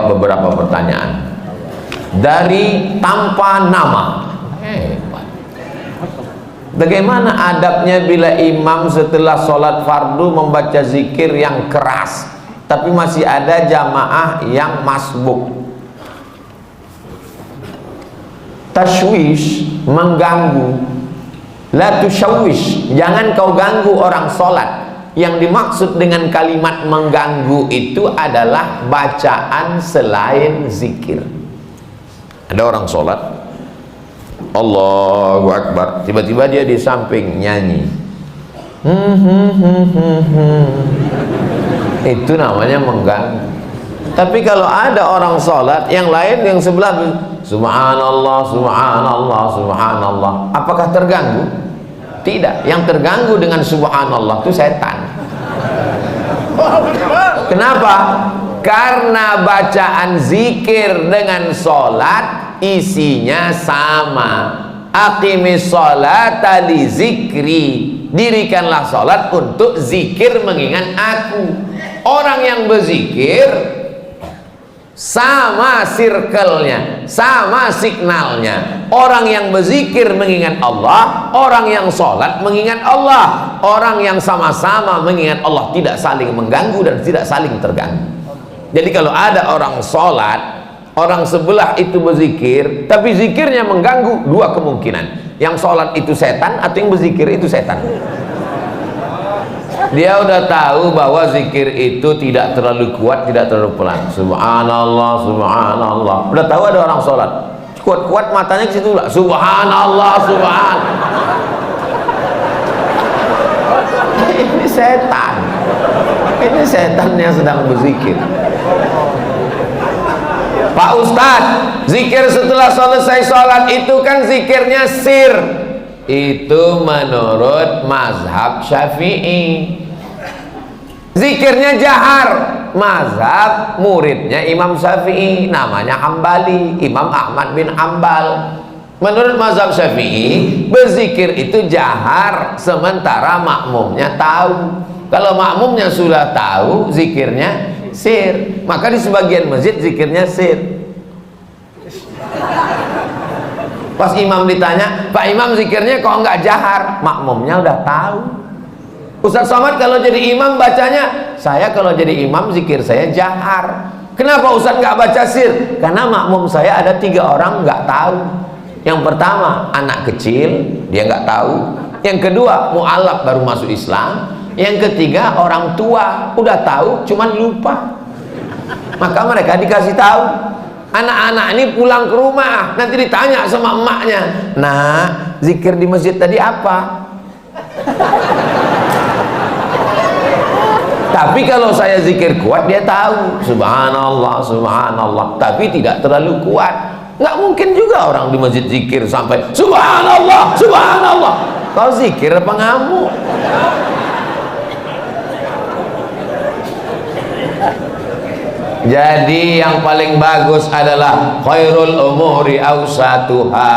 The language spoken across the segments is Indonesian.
beberapa pertanyaan dari tanpa nama. Hebat. Bagaimana adabnya bila imam setelah sholat fardu membaca zikir yang keras, tapi masih ada jamaah yang masbuk? Tashwish, mengganggu. La tushawwish, jangan kau ganggu orang sholat. Yang dimaksud dengan kalimat mengganggu itu adalah bacaan selain zikir. Ada orang sholat, Allahu Akbar, tiba-tiba dia di samping nyanyi. Itu namanya mengganggu. Tapi kalau ada orang sholat, yang lain yang sebelah subhanallah, subhanallah, subhanallah, apakah terganggu? Tidak. Yang terganggu dengan subhanallah itu setan. Kenapa? Karena bacaan zikir dengan sholat isinya sama. Aqimis sholata li zikri, dirikanlah sholat untuk zikir mengingat aku. Orang yang berzikir sama circle-nya, sama signalnya. Orang yang berzikir mengingat Allah, orang yang sholat mengingat Allah. Orang yang sama-sama mengingat Allah, tidak saling mengganggu dan tidak saling terganggu. Jadi kalau ada orang sholat, orang sebelah itu berzikir, tapi zikirnya mengganggu, dua kemungkinan. Yang sholat itu setan, atau yang berzikir itu setan. Dia udah tahu bahwa zikir itu tidak terlalu kuat, tidak terlalu pelan. Subhanallah, subhanallah. Udah tahu ada orang sholat, kuat-kuat matanya ke situ lah. Subhanallah, subhanallah. Ini setan. Ini setan yang sedang berzikir. Pak Ustadz, zikir setelah selesai sholat itu kan zikirnya sir. Itu menurut mazhab Syafi'i. Zikirnya jahar, mazhab muridnya Imam Syafi'i, namanya Hambali, Imam Ahmad bin Hambal. Menurut mazhab Syafi'i, berzikir itu jahar sementara makmumnya tahu. Kalau makmumnya sudah tahu, zikirnya sir. Maka di sebagian masjid zikirnya sir. Pas imam ditanya, Pak Imam zikirnya kok enggak jahar? Makmumnya udah tahu. Ustaz Somad kalau jadi imam bacanya, saya kalau jadi imam zikir saya jahar. Kenapa Ustaz nggak baca sir? Karena makmum saya ada 3 orang nggak tahu. Yang pertama anak kecil, dia nggak tahu. Yang kedua mu'alaf baru masuk Islam. Yang ketiga orang tua udah tahu cuman lupa. Maka mereka dikasih tahu. Anak-anak ini pulang ke rumah, nanti ditanya sama emaknya, nah zikir di masjid tadi apa? Tapi kalau saya zikir kuat, dia tahu subhanallah, subhanallah, tapi tidak terlalu kuat. Nggak mungkin juga orang di masjid zikir sampai subhanallah, subhanallah. Kau zikir apa ngamuk? Jadi yang paling bagus adalah khairul umuri awsatuha,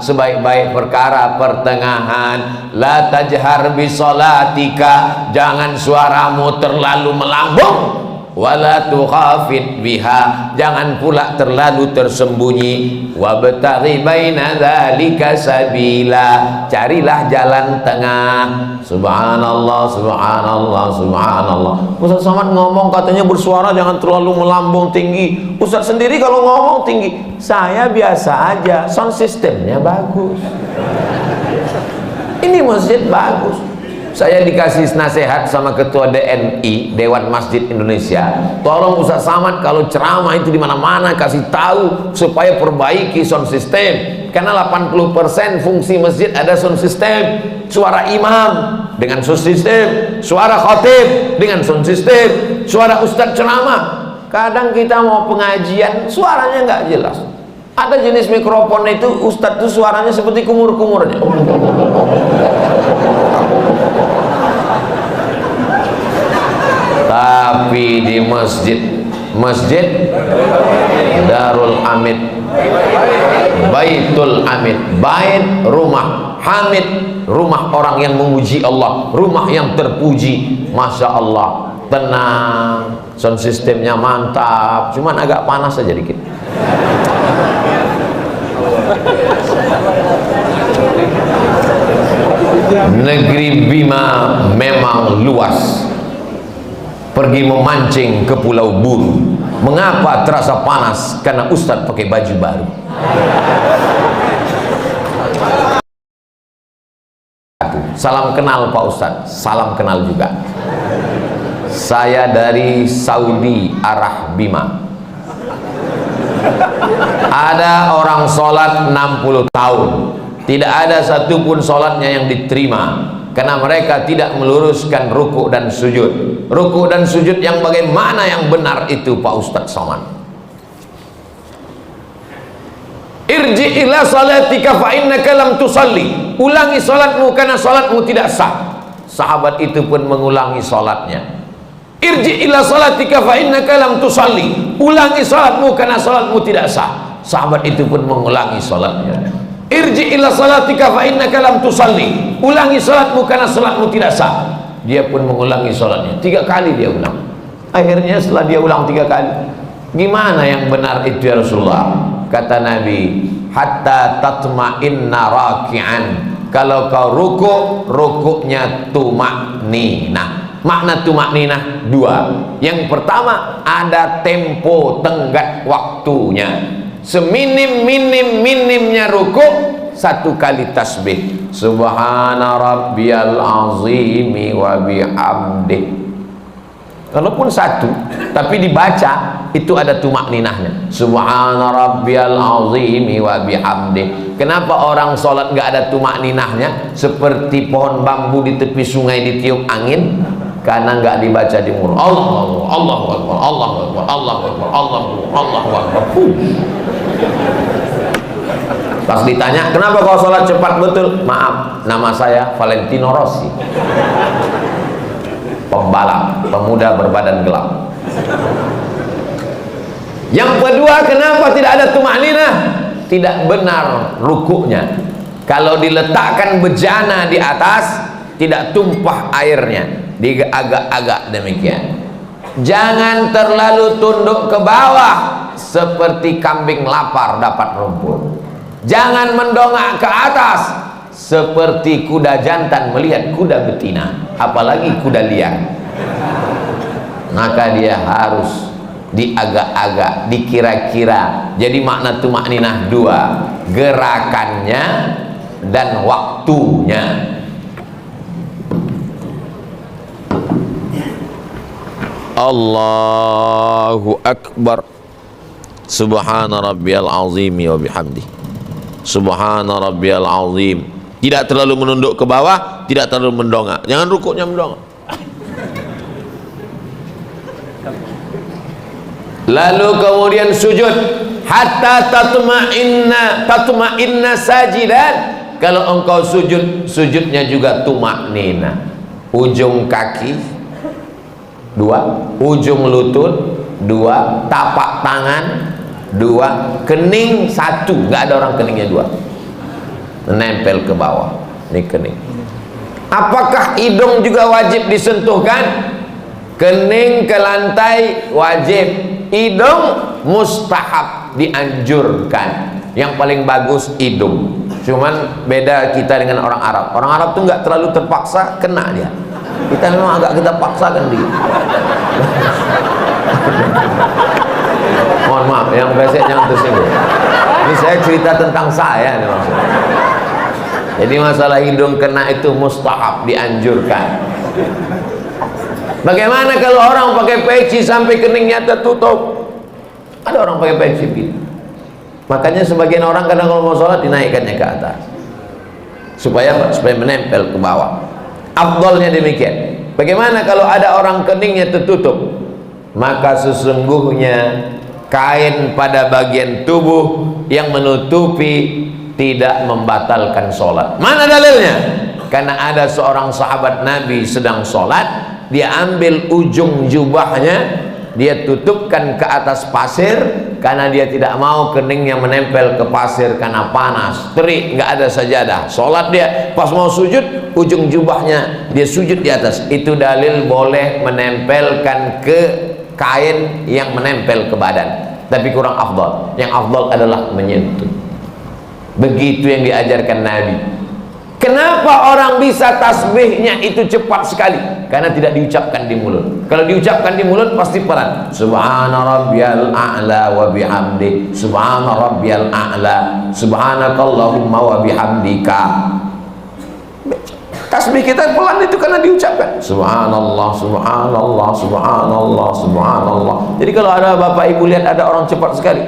sebaik-baik perkara pertengahan. La tajhar bisolatika, jangan suaramu terlalu melambung. Wala tukhafit biha, jangan pula terlalu tersembunyi. Wabtaghi baina dzalika sabila, carilah jalan tengah. Subhanallah, subhanallah, subhanallah. Ustaz Somad ngomong katanya bersuara jangan terlalu melambung tinggi. Ustaz sendiri kalau ngomong tinggi, saya biasa aja, sound systemnya bagus. Ini masjid bagus. Saya dikasih nasihat sama ketua DNI, Dewan Masjid Indonesia, tolong Ustaz Somad kalau ceramah itu di mana-mana kasih tahu supaya perbaiki sound system, karena 80% fungsi masjid ada sound system. Suara imam dengan sound system, suara khatib dengan sound system, suara ustadz ceramah. Kadang kita mau pengajian suaranya nggak jelas. Ada jenis mikrofon itu ustadz itu suaranya seperti kumur-kumurnya. Tapi di masjid Darul Hamid, Baitul Hamid, bait rumah, Hamid rumah orang yang memuji Allah, rumah yang terpuji. Masya Allah, tenang, sound systemnya mantap, cuman agak panas aja dikit. Negeri Bima memang luas. Pergi memancing ke Pulau Buru. Mengapa terasa panas? Karena Ustadz pakai baju baru. Salam kenal Pak Ustadz. Salam kenal juga. Saya dari Saudi arah Bima. Ada orang sholat 60 tahun, tidak ada satupun sholatnya yang diterima, karena mereka tidak meluruskan ruku dan sujud. Ruku dan sujud yang bagaimana yang benar itu Pak Ustadz Somad? Irji ila salatika fa innaka lam tusalli. Ulangi salatmu karena salatmu tidak sah. Sahabat itu pun mengulangi salatnya. Irji ila salatika fa innaka lam tusalli. Ulangi salatmu karena salatmu tidak sah. Sahabat itu pun mengulangi salatnya. Irji ila salatika fa innaka lam tusalli. Ulangi salatmu karena salatmu tidak sah. Dia pun mengulangi salatnya. 3 kali dia ulang. Akhirnya setelah dia ulang 3 kali, gimana yang benar itu ya Rasulullah? Kata Nabi, hatta tatma'inna raki'an. Kalau kau ruku, rukuknya tumakninah. Makna tumakninah 2. Yang pertama, ada tempo tenggat waktunya. Seminim-minimnya ruku, 1 kali tasbih. Subhana rabbiyal azimi wa bihamdih. Walaupun 1, tapi dibaca itu ada tumakninahnya. Subhana rabbiyal azimi wa bihamdih. Kenapa orang sholat nggak ada tumakninahnya? Seperti pohon bambu di tepi sungai ditiup angin, karena nggak dibaca di mulut. Allahu Akbar, Allahu Akbar, Allahu Akbar, Allahu Akbar, Allahu Akbar. Pas ditanya, kenapa kau sholat cepat? Betul, maaf, nama saya Valentino Rossi, pembalap, pemuda berbadan gelap. Yang kedua, kenapa tidak ada tumakninah? Tidak benar rukuknya. Kalau diletakkan bejana di atas, tidak tumpah airnya, diagak-agak demikian. Jangan terlalu tunduk ke bawah seperti kambing lapar dapat rumput. Jangan mendongak ke atas seperti kuda jantan melihat kuda betina, apalagi kuda liar. Maka dia harus diagak-agak, dikira-kira. Jadi makna tumakninah 2, gerakannya dan waktunya. Allahu Akbar. Subhana rabbiyal azimi wa bihamdi. Subhana rabbiyal azim. Tidak terlalu menunduk ke bawah, tidak terlalu mendongak. Jangan rukuknya mendongak. Lalu kemudian sujud, hatta tatma'inna sajidan. Kalau engkau sujud, sujudnya juga tumaknina. Ujung kaki 2, ujung lutut 2, tapak tangan 2, kening 1. Nggak ada orang keningnya 2, menempel ke bawah. Ini kening. Apakah hidung juga wajib disentuhkan? Kening ke lantai wajib, hidung mustahab, dianjurkan. Yang paling bagus hidung. Cuman beda kita dengan orang Arab. Orang Arab tuh nggak terlalu terpaksa, kena dia. Kita memang agak kita paksakan dia. Mohon maaf, yang besek jangan tersinggung. Ini saya cerita tentang saya nih maksudnya. Jadi masalah hidung kena itu mustahab, dianjurkan. Bagaimana kalau orang pakai peci sampai keningnya tertutup? Ada orang pakai peci gitu. Makanya sebagian orang kadang kalau mau sholat dinaikkannya ke atas, supaya menempel ke bawah. Afdalnya demikian. Bagaimana kalau ada orang keningnya tertutup? Maka sesungguhnya kain pada bagian tubuh yang menutupi tidak membatalkan sholat. Mana dalilnya? Karena ada seorang sahabat Nabi sedang sholat, dia ambil ujung jubahnya, dia tutupkan ke atas pasir, karena dia tidak mau keningnya menempel ke pasir karena panas, terik, nggak ada sajadah. Sholat dia, pas mau sujud, ujung jubahnya dia sujud di atas. Itu dalil boleh menempelkan ke kain yang menempel ke badan, tapi kurang afdal. Yang afdal adalah menyentuh. Begitu yang diajarkan Nabi. Kenapa orang bisa tasbihnya itu cepat sekali? Karena tidak diucapkan di mulut. Kalau diucapkan di mulut pasti pelan. Subhana rabbiyal a'la wa bihamdi, subhana rabbiyal a'la, subhanakallahumma wa bihamdika. Tasbih kita pelan itu karena diucapkan. Subhanallah, subhanallah, subhanallah, subhanallah. Jadi kalau ada bapak ibu lihat ada orang cepat sekali,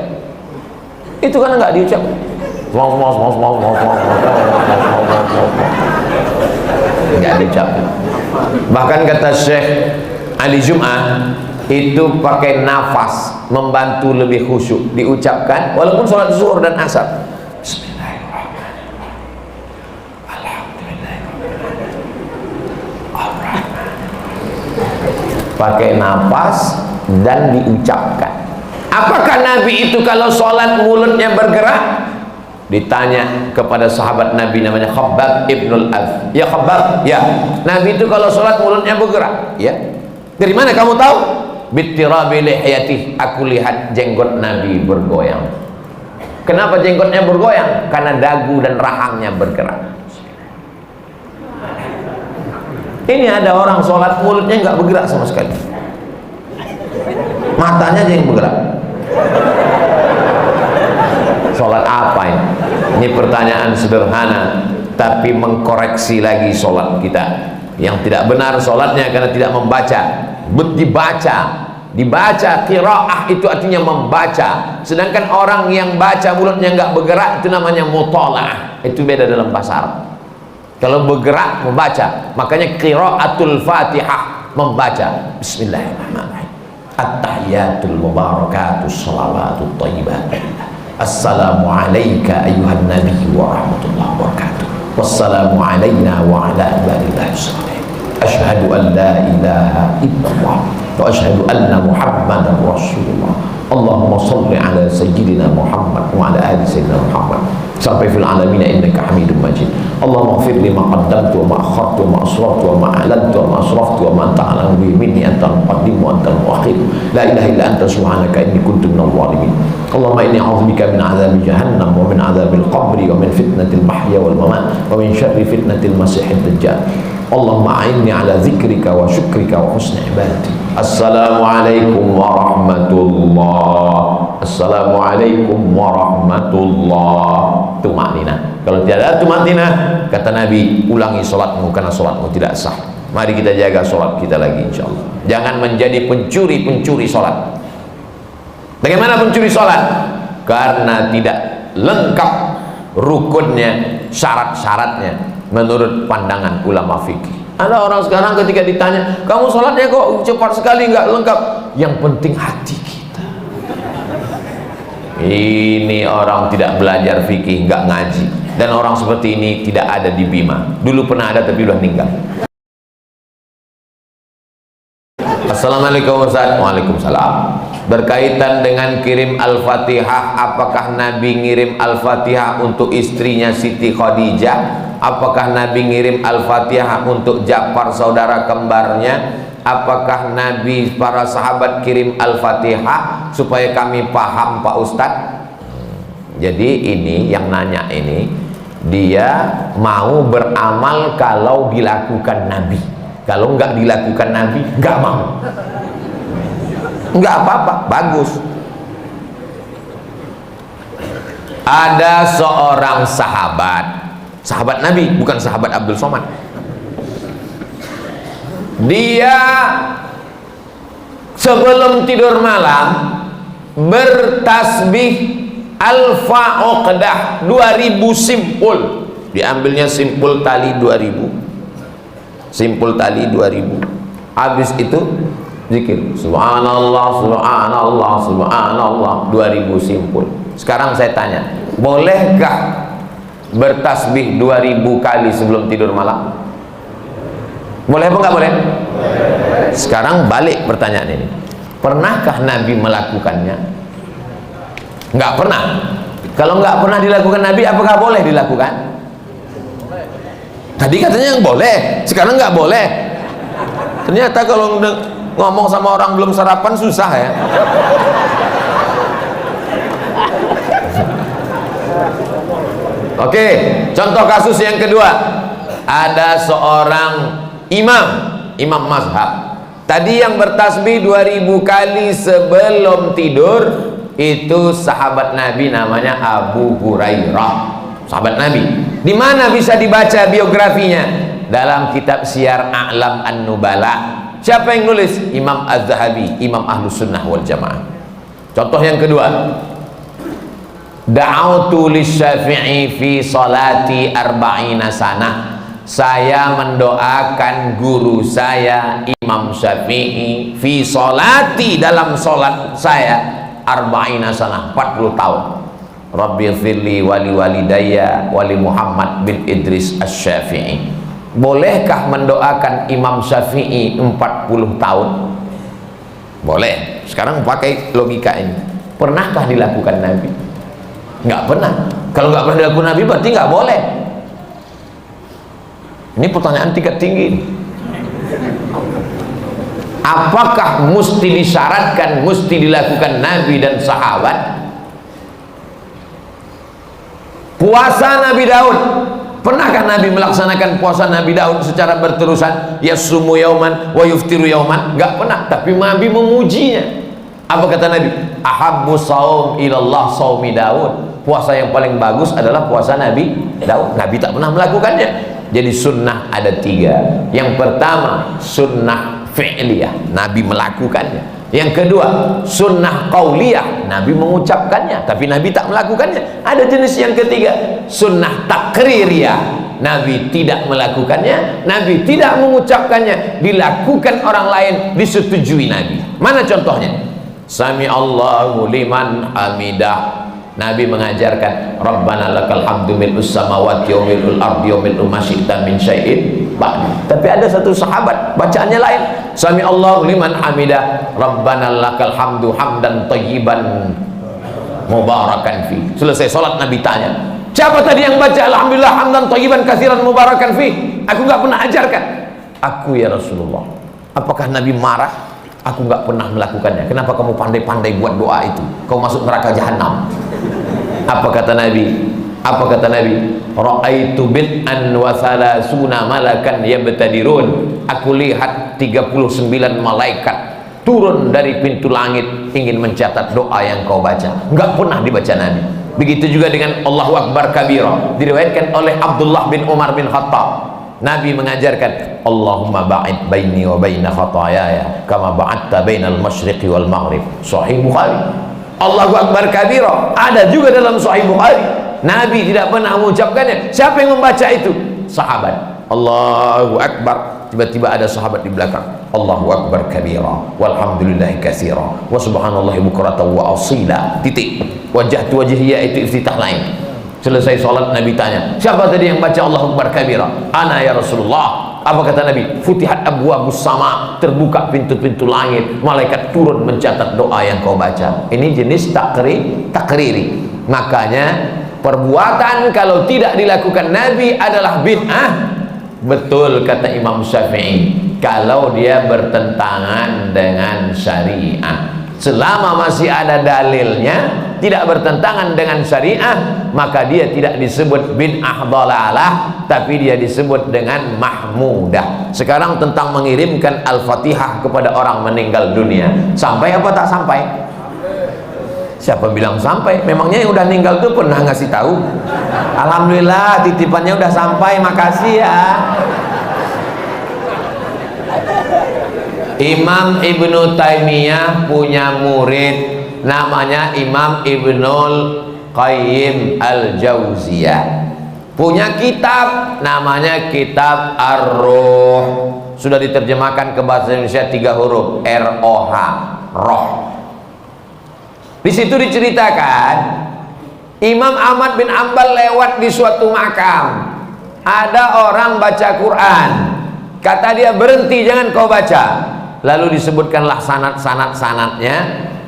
itu karena nggak diucapkan. Nggak diucapkan. Bahkan kata Syekh Ali Jum'ah, itu pakai nafas membantu lebih khusyuk, diucapkan walaupun sholat zuhur dan asar. Pakai nafas dan diucapkan. Apakah Nabi itu kalau sholat mulutnya bergerak? Ditanya kepada sahabat Nabi namanya Khabbab ibnul Arad. Ya Khabbab, ya. Nabi itu kalau sholat mulutnya bergerak. Ya. Dari mana kamu tahu? Bittirabi lihiyatih. Aku lihat jenggot Nabi bergoyang. Kenapa jenggotnya bergoyang? Karena dagu dan rahangnya bergerak. Ini ada orang sholat mulutnya nggak bergerak sama sekali. Matanya aja yang bergerak. Sholat apa ini? Ini pertanyaan sederhana, tapi mengkoreksi lagi sholat kita. Yang tidak benar sholatnya karena tidak membaca. Dibaca, qiraah itu artinya membaca. Sedangkan orang yang baca mulutnya nggak bergerak itu namanya mutalaah. Itu beda dalam bahasa Arab. Kalau bergerak membaca, makanya qiraatul Fatihah membaca. Bismillahirrahmanirrahim. At-tahiyatul mubarakatus shalawatut thayyibat. Assalamu alayka ayyuhan nabi wa rahmatullahi wa barakatuh. Wassalamu alayna wa ala ibadillahi sholihin. Asyhadu an la ilaha illallah wa asyhadu anna Muhammadan Rasulullah. Allahumma salli ala sayyidina Muhammad wa ala ali sayyidina Muhammad sampai fil alamin innaka Hamidum Majid. Allahumma ighfir li ma qaddamtu wa ma akhartu wa ma asrartu wa ma a'lantu wa ma asraftu wa ma anta a'lamu bihi minni anta al-muqaddim wa anta al-mu'akhir. La ilaha illa anta subhanaka inni kuntu minadh dhalimin. Allahumma inni a'udzubika min 'adzabi jahannam wa min 'adzabil qabri wa min fitnatil mahya wal mamat wa min syarri fitnatil masiihid dajjal. Allahumma a'inni 'ala dzikrika wa syukrika wa husni ibadatik. Assalamualaikum warahmatullahi. Assalamualaikum warahmatullahi. Tumanina. Kalau tidak ada tumanina, kata Nabi, ulangi sholatmu karena sholatmu tidak sah. Mari kita jaga sholat kita lagi insyaallah. Jangan menjadi pencuri sholat. Bagaimana pencuri sholat? Karena tidak lengkap rukunnya, syarat-syaratnya menurut pandangan ulama fikih. Ada orang sekarang ketika ditanya, kamu sholatnya kok cepat sekali, nggak lengkap. Yang penting hati kita. Ini orang tidak belajar fikih, nggak ngaji. Dan orang seperti ini tidak ada di Bima. Dulu pernah ada tapi udah meninggal. Assalamualaikum Ustaz. Waalaikumsalam. Berkaitan dengan kirim Al-Fatihah, apakah Nabi ngirim Al-Fatihah untuk istrinya Siti Khadijah? Apakah Nabi ngirim Al-Fatihah untuk Ja'far saudara kembarnya? Apakah Nabi para sahabat kirim Al-Fatihah? Supaya kami paham Pak Ustadz. Jadi ini yang nanya ini, dia mau beramal kalau dilakukan Nabi. Kalau nggak dilakukan Nabi, nggak mau. Nggak apa-apa, bagus. Ada seorang sahabat Nabi, bukan sahabat Abdul Somad. Dia sebelum tidur malam bertasbih alfa uqdah 2000 simpul. Diambilnya simpul tali 2000. Simpul tali 2000. Habis itu zikir subhanallah subhanallah subhanallah 2000 simpul. Sekarang saya tanya, bolehkah bertasbih 2000 kali sebelum tidur malam? Boleh apa enggak boleh? Sekarang balik pertanyaan ini. Pernahkah Nabi melakukannya? Enggak pernah. Kalau enggak pernah dilakukan Nabi, apakah boleh dilakukan? Tadi katanya yang boleh, sekarang enggak boleh. Ternyata kalau Ngomong sama orang belum sarapan susah ya. Oke, contoh kasus yang kedua. Ada seorang imam mazhab. Tadi yang bertasbih 2000 kali sebelum tidur itu sahabat Nabi, namanya Abu Hurairah. Sahabat Nabi. Di mana bisa dibaca biografinya? Dalam kitab Syiar A'lam An-Nubala. Siapa yang nulis? Imam Az-Zahabi, Imam Ahlus Sunnah wal Jamaah. Contoh yang kedua. Da'autu lisyafi'i fi salati arba'ina sanah. Saya mendoakan guru saya Imam Syafi'i fi salati, dalam salat saya arba'ina sanah, 40 tahun. Rabbi firli wali walidayya wali Muhammad bin Idris Asy-Syafi'i. Bolehkah mendoakan Imam Syafi'i 40 tahun? Boleh. Sekarang pakai logika ini. Pernahkah dilakukan Nabi? Nggak pernah. Kalau nggak pernah dilakukan Nabi berarti nggak boleh. Ini pertanyaan tingkat tinggi. Apakah mesti disyaratkan, mesti dilakukan Nabi dan sahabat? Puasa Nabi Daud, pernahkah Nabi melaksanakan puasa Nabi Daud secara berterusan? Yasumu yauman wa yuftiru yauman? Nggak pernah. Tapi Nabi memujinya. Apa kata Nabi? Ahabbu saum ilallah saumi Daud. Puasa yang paling bagus adalah puasa Nabi Daud. Nabi tak pernah melakukannya. Jadi sunnah ada 3. Yang pertama sunnah fi'liyah, Nabi melakukannya. Yang kedua sunnah qauliyah, Nabi mengucapkannya tapi Nabi tak melakukannya. Ada jenis yang ketiga, sunnah takririyah, Nabi tidak melakukannya, Nabi tidak mengucapkannya, dilakukan orang lain, disetujui Nabi. Mana contohnya? Sami Allahu liman hamidah, Nabi mengajarkan Rabbana lakal hamdu mil'us samawati wa mil'ul ardi wa mil'u ma syi'ta min syai'in ba'd. Tapi ada satu sahabat bacaannya lain. Sami Allahu liman hamidah, Rabbana lakal hamdu hamdan thayyiban mubarakan fi. Selesai salat Nabi tanya, siapa tadi yang baca alhamdulillah hamdan thayyiban katsiran mubarakan fi? Aku enggak pernah ajarkan. Aku ya Rasulullah. Apakah Nabi marah? Aku nggak pernah melakukannya. Kenapa kamu pandai-pandai buat doa itu? Kau masuk neraka jahanam. Apa kata Nabi? Apa kata Nabi? Ra'aitu bid'an wa thalathuna malakan yabtadirun. Aku lihat 39 malaikat turun dari pintu langit ingin mencatat doa yang kau baca. Nggak pernah dibaca Nabi. Begitu juga dengan Allahu Akbar kabira. Diriwayatkan oleh Abdullah bin Umar bin Khattab. Nabi mengajarkan Allahumma ba'id baini wa baina khatayaya kama ba'adta bainal masyriqi wal maghrib. Sahih Bukhari. Allahu Akbar kabira ada juga dalam Sahih Bukhari. Nabi tidak pernah mengucapkannya. Siapa yang membaca itu? Sahabat. Allahu Akbar. Tiba-tiba ada sahabat di belakang. Allahu Akbar kabira walhamdulillahi katsira wa subhanallahi bukratan wa asila. Titik. Wajhatu wajhiya itu iftitah lain. Selesai sholat Nabi tanya, siapa tadi yang baca Allahu Akbar kabira? Ana ya Rasulullah. Apa kata Nabi? Futihat abwabus sama, terbuka pintu-pintu langit, malaikat turun mencatat doa yang kau baca. Ini jenis takriri. Makanya perbuatan kalau tidak dilakukan Nabi adalah bid'ah. Betul kata Imam Syafi'i, kalau dia bertentangan dengan syariah. Selama masih ada dalilnya, tidak bertentangan dengan syariah, maka dia tidak disebut bid'ah dhalalah, tapi dia disebut dengan mahmudah. Sekarang tentang mengirimkan Al-Fatihah kepada orang meninggal dunia, sampai apa tak sampai? Siapa bilang sampai? Memangnya yang udah meninggal tuh pernah ngasih tahu? Alhamdulillah titipannya udah sampai, makasih ya. Imam Ibnu Taimiyah punya murid namanya Imam Ibnul Qayyim Al-Jauziyah. Punya kitab namanya Kitab Ar-Ruh. Sudah diterjemahkan ke bahasa Indonesia 3 huruf, R-O-H, roh. Di situ diceritakan Imam Ahmad bin Ambal lewat di suatu makam. Ada orang baca Quran. Kata dia, berhenti, jangan kau baca. Lalu disebutkanlah sanad-sanadnya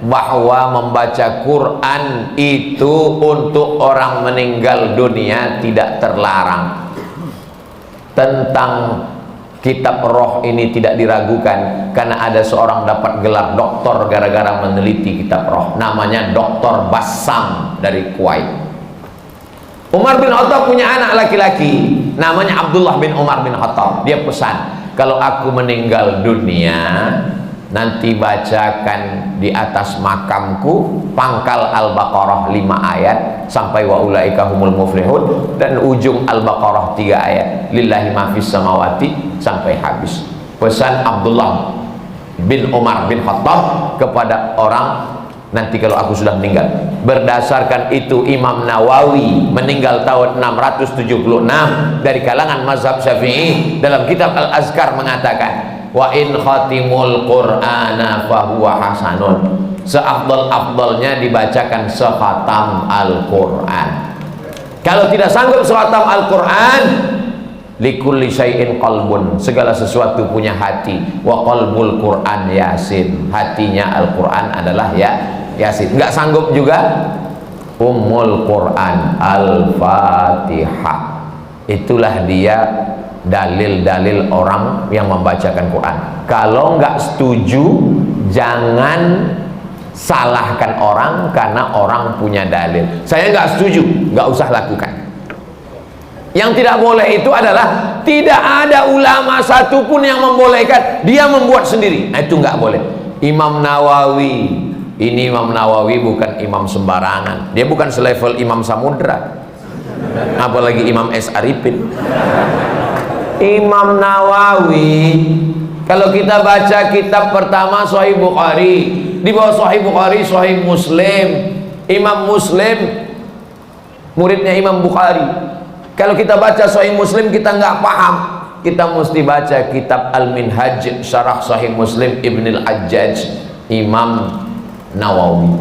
bahwa membaca Quran itu untuk orang meninggal dunia tidak terlarang. Tentang Kitab roh ini tidak diragukan, karena ada seorang dapat gelar doktor gara-gara meneliti kitab roh, namanya Dr. Bassam dari Kuwait. Umar bin Khattab punya anak laki-laki namanya Abdullah bin Umar bin Khattab. Dia pesan, kalau aku meninggal dunia, nanti bacakan di atas makamku pangkal Al-Baqarah 5 ayat sampai wa ulaika humul muflihun, dan ujung Al-Baqarah 3 ayat lillahi ma fis samawati sampai habis. Pesan Abdullah bin Umar bin Khattab kepada orang, nanti kalau aku sudah meninggal. Berdasarkan itu Imam Nawawi meninggal tahun 676 dari kalangan mazhab Syafi'i, dalam kitab Al-Azkar mengatakan, wa in khatimul qur'ana fahuwa hasanun, seafdal-afdalnya dibacakan sekhatam Al-Qur'an. Kalau tidak sanggup sekhatam Al-Qur'an, likulli syai'in qalbun, segala sesuatu punya hati, wa qalbul Qur'an Yasin, hatinya Al-Qur'an adalah Yasin. Nggak sanggup juga Ummul Qur'an Al-Fatihah. Itulah dia dalil-dalil orang yang membacakan Quran. Kalau nggak setuju, jangan salahkan orang karena orang punya dalil. Saya nggak setuju, nggak usah lakukan. Yang tidak boleh itu adalah tidak ada ulama satupun yang membolehkan, dia membuat sendiri. Nah, itu nggak boleh. Imam Nawawi, ini Imam Nawawi bukan imam sembarangan, dia bukan selevel Imam Samudra, apalagi Imam S. Arifin. Imam Nawawi, kalau kita baca kitab pertama Sahih Bukhari, di bawah Sahih Bukhari Sahih Muslim. Imam Muslim muridnya Imam Bukhari. Kalau kita baca Sahih Muslim kita nggak paham, kita mesti baca kitab Al-Minhaj Syarah Sahih Muslim Ibn Al-Hajjaj, Imam Nawawi.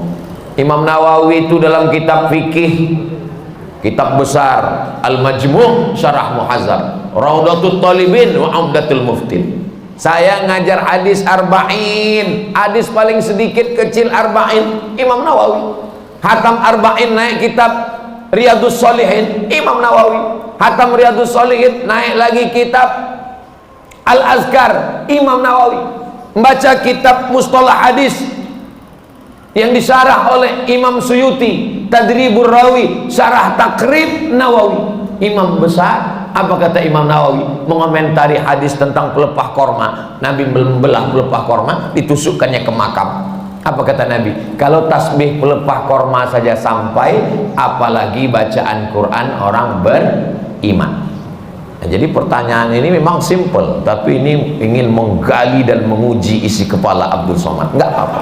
Imam Nawawi itu dalam kitab fikih, kitab besar Al-Majmu' Syarah Muhazzab, Raudatul Talibin wa Umdatul Muftin. Saya ngajar hadis arba'in, hadis paling sedikit kecil arba'in, Imam Nawawi. Hatam arba'in naik kitab Riyadus Shalihin, Imam Nawawi. Hatam Riyadus Shalihin naik lagi kitab Al-Azkar, Imam Nawawi. Membaca kitab Mustalah Hadis yang disyarah oleh Imam Suyuti, Tadribur Rawi, Syarah Takrib Nawawi. Imam besar. Apa kata Imam Nawawi mengomentari hadis tentang pelepah korma? Nabi membelah pelepah korma, ditusukkannya ke makam. Apa kata Nabi? Kalau tasbih pelepah korma saja sampai, apalagi bacaan Quran orang beriman. Nah, jadi pertanyaan ini memang simple, tapi ini ingin menggali dan menguji isi kepala Abdul Somad. Enggak apa-apa.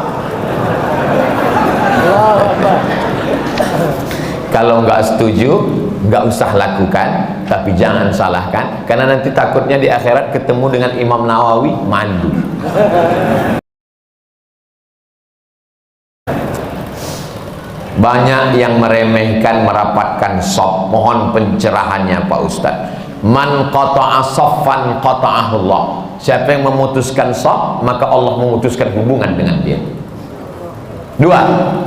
Kalau nggak setuju, nggak usah lakukan, tapi jangan salahkan, karena nanti takutnya di akhirat ketemu dengan Imam Nawawi malu. Banyak yang meremehkan merapatkan shop. Mohon pencerahannya Pak Ustadz. Man qata'a shaffan qata'ahullah. Siapa yang memutuskan shop, maka Allah memutuskan hubungan dengan dia. 2.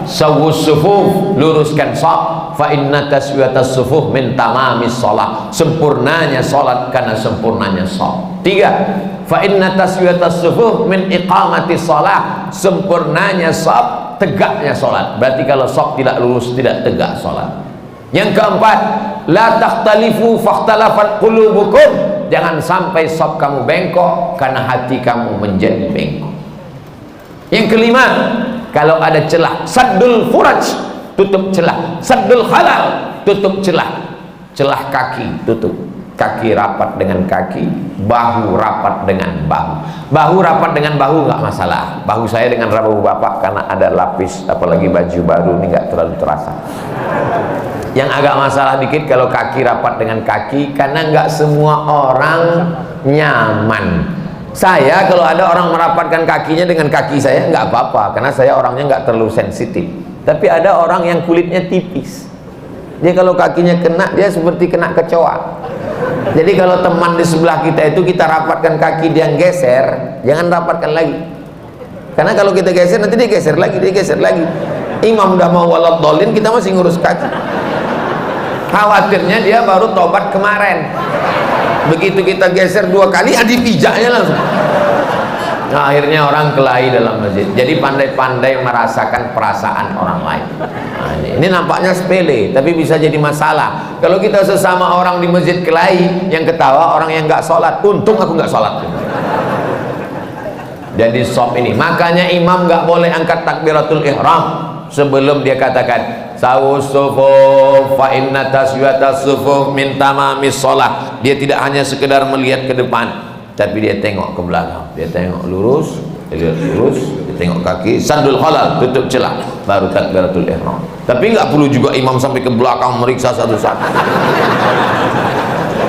Sawwus sufuf, luruskan shaf, fa inna taswiyatas sufuf min tamamis shalah, sempurnanya salat karena sempurnanya shaf. 3. Fa inna taswiyatas sufuf min iqamatis shalah, sempurnanya shaf, tegaknya salat. Berarti kalau shaf tidak lurus, tidak tegak salat. Yang keempat, la takhtalifu fakhtalafat qulubukum, jangan sampai shaf kamu bengkok karena hati kamu menjadi bengkok. Yang kelima, kalau ada celah, saddul furaj, tutup celah. Saddul halal, tutup celah. Celah kaki, tutup. Kaki rapat dengan kaki, bahu rapat dengan bahu. Bahu rapat dengan bahu nggak masalah. Bahu saya dengan bahu bapak karena ada lapis, apalagi baju baru ini nggak terlalu terasa. Yang agak masalah dikit kalau kaki rapat dengan kaki, karena nggak semua orang nyaman. Saya kalau ada orang merapatkan kakinya dengan kaki saya nggak apa-apa, karena saya orangnya nggak terlalu sensitif. Tapi ada orang yang kulitnya tipis, dia kalau kakinya kena, dia seperti kena kecoa. Jadi kalau teman di sebelah kita itu kita rapatkan kaki, dia geser, jangan rapatkan lagi, karena kalau kita geser nanti dia geser lagi, dia geser lagi. Imam udah mau walad dolin, kita masih ngurus kaki. Khawatirnya dia baru tobat kemarin. Begitu kita geser 2 kali, dipijaknya langsung. Nah, akhirnya orang kelahi dalam masjid. Jadi pandai-pandai merasakan perasaan orang lain. Nah, ini nampaknya sepele, tapi bisa jadi masalah. Kalau kita sesama orang di masjid kelahi, yang ketawa orang yang nggak sholat. Untung aku nggak sholat. Jadi sop ini. Makanya imam nggak boleh angkat takbiratul ihram sebelum dia katakan sawus sufuf fa inna taswiyatas sufuf min tamamis shalah. Dia tidak hanya sekedar melihat ke depan, tapi dia tengok ke belakang, dia tengok lurus, dia lihat lurus, dia tengok kaki, sandul khalal, tutup celah, baru takbiratul ihram. Tapi nggak perlu juga imam sampai ke belakang meriksa satu-satu.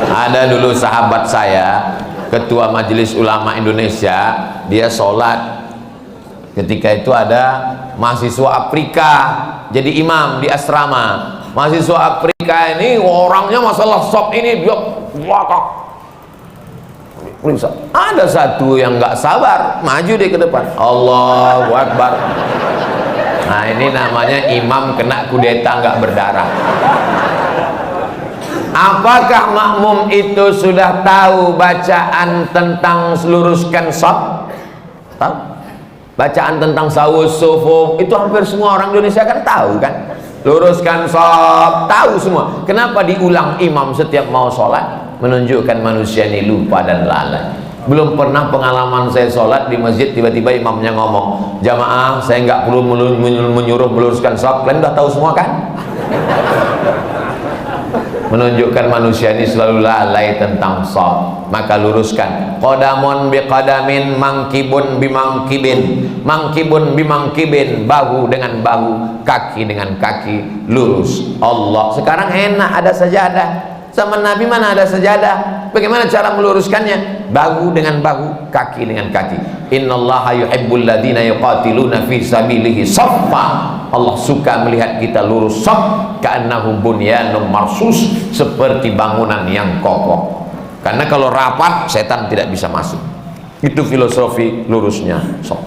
Ada dulu sahabat saya, ketua Majelis Ulama Indonesia, dia sholat. Ketika itu ada mahasiswa Afrika jadi imam di asrama. Mahasiswa Afrika ini orangnya masalah sop ini dia belakang. Ada satu yang nggak sabar, maju dia ke depan. Allahu Akbar. Nah, ini namanya imam kena kudeta nggak berdarah. Apakah makmum itu sudah tahu bacaan tentang luruskan shaf? Tahu? Bacaan tentang sawus sufuf itu hampir semua orang Indonesia kan tahu kan? Luruskan shaf, tahu semua. Kenapa diulang imam setiap mau sholat? Menunjukkan manusia ini lupa dan lalai. Belum pernah pengalaman saya sholat di masjid tiba-tiba imamnya ngomong, jamaah saya nggak perlu menyuruh meluruskan shaf, kalian udah tahu semua kan? Menunjukkan manusia ini selalu lalai tentang shaf. Maka luruskan. Qadamun biqadamin, mangkibun bimangkibin, mangkibun bimangkibin, bahu dengan bahu, kaki dengan kaki, lurus. Allah. Sekarang enak ada sajadah. Zaman Nabi mana ada sajadah? Bagaimana cara meluruskannya? Bahu dengan bahu, kaki dengan kaki. Innallaha yuhibbul ladzina yuqatiluna fi sabilihi shaffa. Allah suka melihat kita lurus shaf, ka'annahum bunyanun marsus, seperti bangunan yang kokoh. Karena kalau rapat setan tidak bisa masuk. Itu filosofi lurusnya shaf.